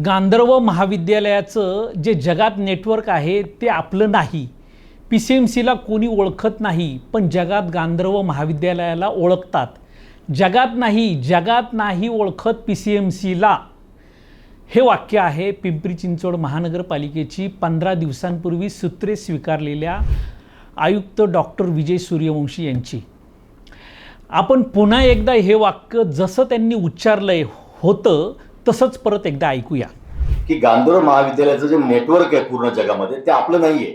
गांधर्व महाविद्यालयाचं जे जगात नेटवर्क आहे ते आपलं नाही. PCMCला कोणी ओळखत नाही, पण जगात गांधर्व महाविद्यालयाला ओळखतात. जगात नाही ओळखत PCMCला. हे वाक्य आहे पिंपरी चिंचवड महानगरपालिकेची 15 दिवसांपूर्वी सूत्रे स्वीकारलेल्या आयुक्त डॉक्टर विजय सूर्यवंशी यांची. आपण पुन्हा एकदा हे वाक्य जसं त्यांनी उच्चारलंय होतं तसंच परत एकदा ऐकूया की गांधर्व महाविद्यालयाचं जे नेटवर्क आहे पूर्ण जगामध्ये ते आपलं नाहीये.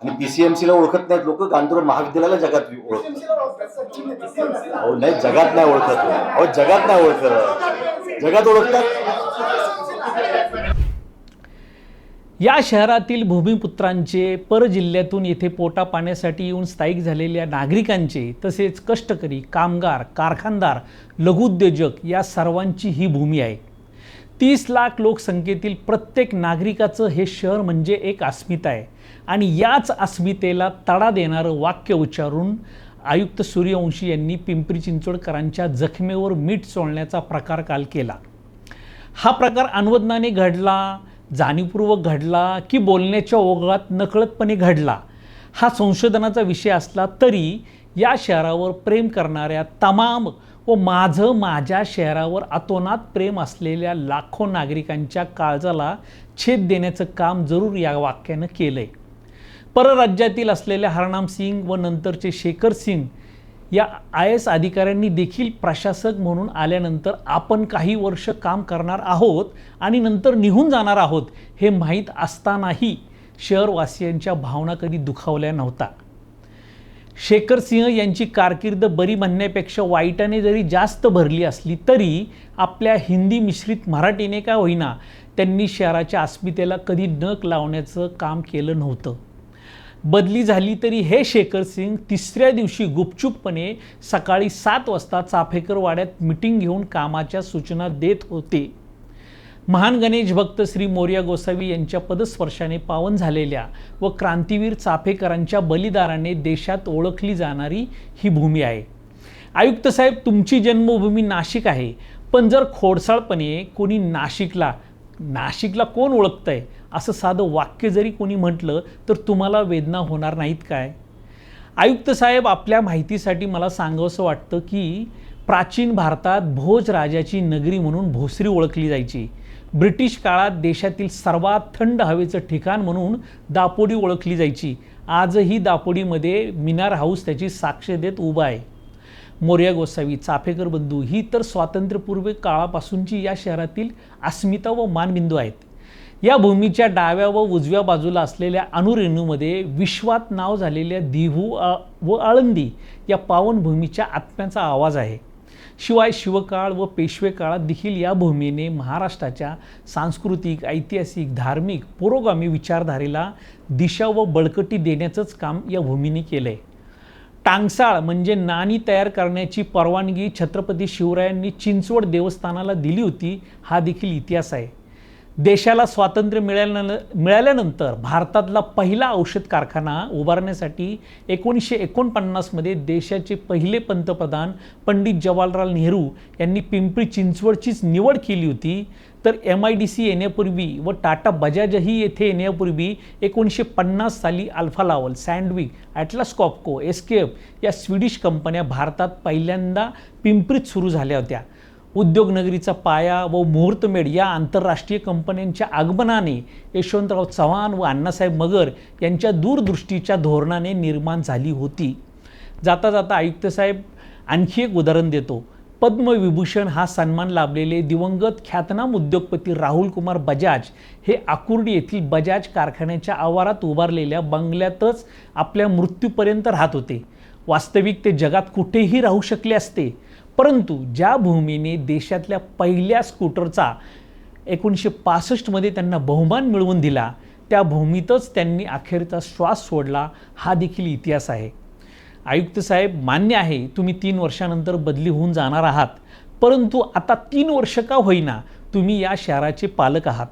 आणि PCMCला ओळखत नाहीत लोक, गांधर्व महाविद्यालयाला जगात ओळखतात. अहो नाही, जगात नाही ओळखत. अहो जगात नाही ओळखत, जगात ओळखतात. या शहरातील भूमिपुत्रांचे, परजिल्ह्यातून येथे पोटा पाण्यासाठी येऊन स्थायिक झालेल्या नागरिकांचे, तसेच कष्टकरी, कामगार, कारखानदार, लघुउद्योजक या सर्वांची ही भूमी आहे. 30 लाख लोकसंख्येतील प्रत्येक नागरिकाचं हे शहर म्हणजे एक अस्मिता आहे. आणि याच अस्मितेला तडा देणारं वाक्य उच्चारून आयुक्त सूर्यवंशी यांनी पिंपरी चिंचवडकरांच्या जखमेवर मीठ चोळण्याचा प्रकार काल केला. हा प्रकार अनवधनाने घडला, जाणीवपूर्वक घडला की बोलण्याच्या ओघात नकळतपणे घडला, हा संशोधनाचा विषय असला तरी या शहरावर प्रेम करणाऱ्या तमाम व माझ्या शहरावर अतोनात प्रेम असलेल्या लाखो नागरिकांच्या काळजाला छेद देण्याचं काम जरूर या वाक्यानं केलंय. परराज्यातील असलेल्या हरनाम सिंग व नंतरचे शेखर सिंग या IAS अधिकाऱ्यांनी देखील प्रशासक म्हणून आल्यानंतर आपण काही वर्ष काम करणार आहोत आणि नंतर निघून जाणार आहोत हे माहीत असतानाही शहरवासियांच्या भावना कधी दुखावल्या नव्हता. शेखर सिंह यांची कारकीर्द बरी म्हणण्यापेक्षा वाईटाने जरी जास्त भरली असली तरी आपल्या हिंदी मिश्रित मराठीने का होईना त्यांनी शहराच्या अस्मितेला कधी नख लावण्याचं काम केलं नव्हतं. बदली झाली तरी हे शेखर सिंग तिसऱ्या दिवशी गुपचूपपणे सकाळी 7 वाजता चाफेकर वाड्यात मिटिंग घेऊन कामाच्या सूचना देत होते. महान गणेश भक्त श्री मोरया गोसावी यांच्या पदस्पर्शाने पावन झालेल्या व क्रांतीवीर चाफेकरांच्या बलिदानाने देशात ओळखली जाणारी ही भूमी आहे. आयुक्त साहेब, तुमची जन्मभूमी नाशिक आहे, पण जर खोडसाळपणे कोणी नाशिकला कोण ओळखतंय असं साधं वाक्य जरी कोणी म्हटलं तर तुम्हाला वेदना होणार नाहीत काय? आयुक्त साहेब, आपल्या माहितीसाठी मला सांगावंसं वाटतं की प्राचीन भारतात भोज राजाची नगरी म्हणून भोसरी ओळखली जायची. ब्रिटिश काळात देशातील सर्वात थंड हवेचं ठिकाण म्हणून दापोडी ओळखली जायची. आजही दापोडीमध्ये मिनार हाऊस त्याची साक्ष देत उभा आहे. मोरया गोसावी, चाफेकर बंधू ही तर स्वातंत्र्यपूर्व काळापासूनची या शहरातील अस्मिता व मानबिंदू आहेत. या भूमीच्या डाव्या व उजव्या बाजूला असलेल्या अणुरेणूमध्ये विश्वात नाव झालेल्या दिहू व आळंदी या पावनभूमीच्या आत्म्याचा आवाज आहे. शिवाय शिवकाळ व पेशवे काळात देखील या भूमीने महाराष्ट्राच्या सांस्कृतिक, ऐतिहासिक, धार्मिक, पुरोगामी विचारधारेला दिशा व बळकटी देण्याचंच काम या भूमीने केलं आहे. टांगसाळ म्हणजे नाणी तयार करण्याची परवानगी छत्रपती शिवरायांनी चिंचवड देवस्थानाला दिली होती, हा देखील इतिहास आहे. देशाला स्वातंत्र्य मिळाल्यानंतर भारतातला पहिला औषध कारखाना उभारण्यासाठी 1949 मध्ये देशाचे पहिले पंतप्रधान पंडित जवाहरलाल नेहरू यांनी पिंपरी चिंचवडचीच निवड केली होती. तर MIDC येण्यापूर्वी व टाटा बजाजही येथे येण्यापूर्वी 1950 साली अल्फा लावल, सँडविक, ॲटलास कॉप्को, SKF या स्वीडिश कंपन्या भारतात पहिल्यांदा पिंपरीत सुरू झाल्या होत्या. उद्योगनगरीचा पाया व मुहूर्तमेढ या आंतरराष्ट्रीय कंपन्यांच्या आगमनाने यशवंतराव चव्हाण व अण्णासाहेब मगर यांच्या दूरदृष्टीच्या धोरणाने निर्माण झाली होती. जाता जाता आयुक्त साहेब, आणखी एक उदाहरण देतो. पद्मविभूषण हा सन्मान लाभलेले दिवंगत ख्यातनाम उद्योगपती राहुल कुमार बजाज हे आकुर्डी येथील बजाज कारखान्याच्या आवारात उभारलेल्या बंगल्यातच आपल्या मृत्यूपर्यंत राहत होते. वास्तविक ते जगात कुठेही राहू शकले असते, परंतु ज्या भूमीने देशातल्या पहिल्या स्कूटरचा 1965 मध्ये त्यांना बहुमान मिळवून दिला, त्या भूमीतच त्यांनी अखेरचा श्वास सोडला, हा देखील इतिहास आहे. आयुक्त साहेब, मान्य आहे तुम्ही 3 वर्षानंतर बदली होऊन जाणार आहात, परंतु आता 3 वर्ष का होईना तुम्ही या शहराचे पालक आहात.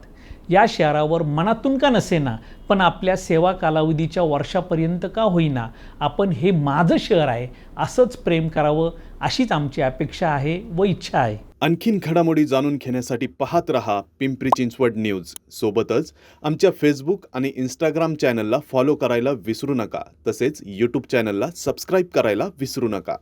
या शहरावर मनातून का नसेना पण आपल्या सेवा कालावधीच्या वर्षापर्यंत का होईना आपण हे माझं शहर आहे असंच प्रेम करावं, अशीच आमची अपेक्षा आहे व इच्छा आहे. आणखीन घडामोडी जाणून घेण्यासाठी पाहत रहा पिंपरी चिंचवड न्यूज. सोबतच आमच्या फेसबुक आणि इंस्टाग्राम चॅनलला फॉलो करायला विसरू नका. तसेच यूट्यूब चॅनलला सबस्क्राईब करायला विसरू नका.